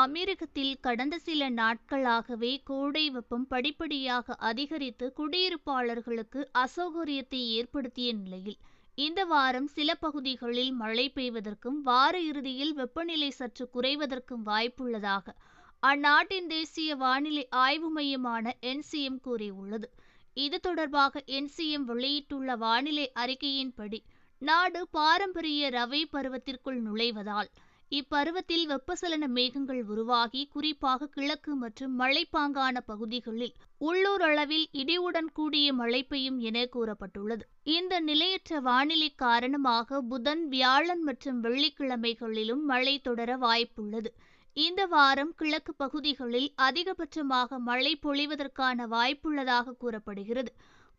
அமெரிக்கத்தில் கடந்த சில நாட்களாகவே கோடை வெப்பம் படிப்படியாக அதிகரித்து குடியிருப்பாளர்களுக்கு அசௌகரியத்தை ஏற்படுத்திய நிலையில் இந்த வாரம் சில பகுதிகளில் மழை பெய்வதற்கும் வார இறுதியில் வெப்பநிலை சற்று குறைவதற்கும் வாய்ப்புள்ளதாக அந்நாட்டின் தேசிய வானிலை ஆய்வு மையமான என்சிஎம் கூறியுள்ளது. இது தொடர்பாக என்சிஎம் வெளியிட்டுள்ள வானிலை அறிக்கையின்படி நாடு பாரம்பரிய ரவை பருவத்திற்குள் நுழைவதால் இப்பருவத்தில் வெப்பசலன மேகங்கள் உருவாகி குறிப்பாக கிழக்கு மற்றும் மலைப்பாங்கான பகுதிகளில் உள்ளூர் அளவில் இடியுடன் கூடிய மழை பெய்யும் என கூறப்பட்டுள்ளது. இந்த நிலையற்ற வானிலை காரணமாக புதன், வியாழன் மற்றும் வெள்ளிக்கிழமைகளிலும் மழை தொடர வாய்ப்புள்ளது. இந்த வாரம் கிழக்கு பகுதிகளில் அதிகபட்சமாக மழை பொழிவதற்கான வாய்ப்புள்ளதாக கூறப்படுகிறது.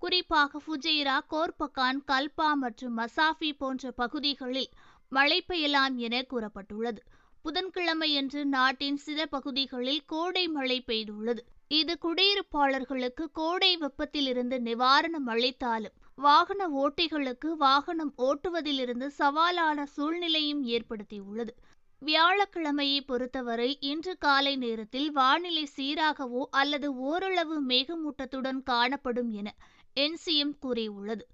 குறிப்பாக ஃபுஜைரா, கோர்பகான், கல்பா மற்றும் மசாஃபி போன்ற பகுதிகளில் மழை பெய்யலாம் என கூறப்பட்டுள்ளது. புதன்கிழமையன்று நாட்டின் சில பகுதிகளில் கோடை மழை பெய்துள்ளது. இது குடியிருப்பாளர்களுக்கு கோடை வெப்பத்திலிருந்து நிவாரணம் அளித்தாலும் வாகன ஓட்டிகளுக்கு வாகனம் ஓட்டுவதிலிருந்து சவாலான சூழ்நிலையும் ஏற்படுத்தியுள்ளது. வியாழக்கிழமையை பொறுத்தவரை இன்று காலை நேரத்தில் வானிலை சீராகவோ அல்லது ஓரளவு மேகமூட்டத்துடன் காணப்படும் என என்சிஎம் கூறியுள்ளது.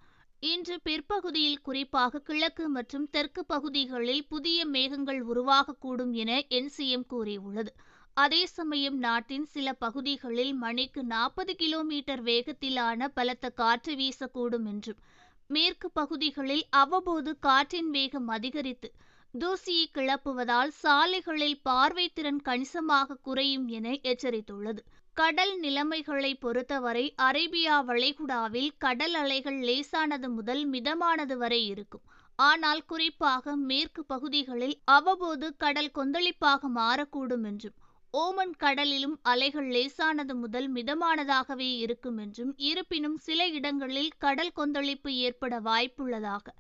இன்று பிற்பகுதியில் குறிப்பாக கிழக்கு மற்றும் தெற்கு பகுதிகளில் புதிய மேகங்கள் உருவாகக்கூடும் என என்சிஎம் கூறியுள்ளது. அதே சமயம் நாட்டின் சில பகுதிகளில் மணிக்கு 40 கிலோமீட்டர் வேகத்திலான பலத்த காற்று வீசக்கூடும் என்றும் மேற்கு பகுதிகளில் அவ்வப்போது காற்றின் வேகம் அதிகரித்து தூசியை கிளப்புவதால் சாலைகளில் பார்வைத்திறன் கணிசமாக குறையும் என எச்சரித்துள்ளது. கடல் நிலைமைகளை பொறுத்தவரை அரேபியா வளைகுடாவில் கடல் அலைகள் லேசானது முதல் மிதமானது வரை இருக்கும். ஆனால் குறிப்பாக மேற்கு பகுதிகளில் அவ்வப்போது கடல் கொந்தளிப்பாக மாறக்கூடும் என்றும் ஓமன் கடலிலும் அலைகள் லேசானது முதல் மிதமானதாகவே இருக்கும் என்றும் இருப்பினும் சில இடங்களில் கடல் கொந்தளிப்பு ஏற்பட வாய்ப்புள்ளதாக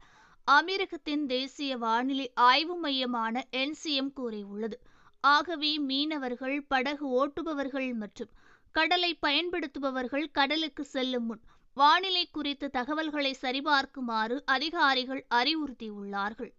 அமெரிக்கத்தின் தேசிய வானிலை ஆய்வு மையமான என்சிஎம் கூறியுள்ளது. ஆகவே மீனவர்கள், படகு ஓட்டுபவர்கள் மற்றும் கடலை பயன்படுத்துபவர்கள் கடலுக்கு செல்லும் முன் வானிலை குறித்த தகவல்களை சரிபார்க்குமாறு அதிகாரிகள் அறிவுறுத்தியுள்ளார்கள்.